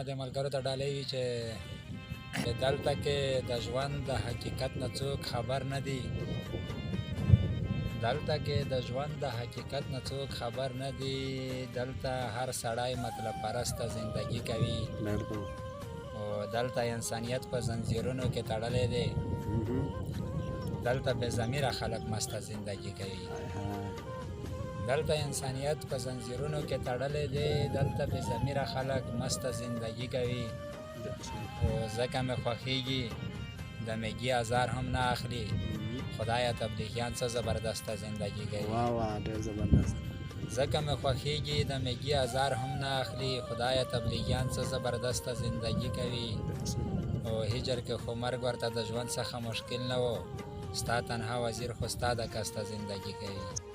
د ملګرو ته ډالۍ وي چې دلته کې د ژوند د حقیقت نه څوک خبر نه دي. دلته کې د ژوند د حقیقت نه څوک خبر نه دي. دلته هر سړی مطلب پرسته زندگی کوي. او دلته انسانیت په زنځیرونو کې تړلی دی. دلته بې ضمیره خلک مسته زندگی کوي. دلته انسانیت په زنځیرونو کې تړلی دی. دلته بې ضمیره خلک مسته زندگی کوي. او ځکه مې خوښېږي د میګي ازار هم نه اخلي. خدایه تبلیغیان څه زبردسته زندگی کوي. ډېر زبردست. ځکه مې خوښېږي د میګي ازار هم نه اخلي. خدایه تبلیغیان څه زبردسته زندگی کوي. او هجر کې خو مرګ ورته د ژوند څخه مشکل نه و. ستا تنها وزیر خو ستا د کسته زندگی کوي.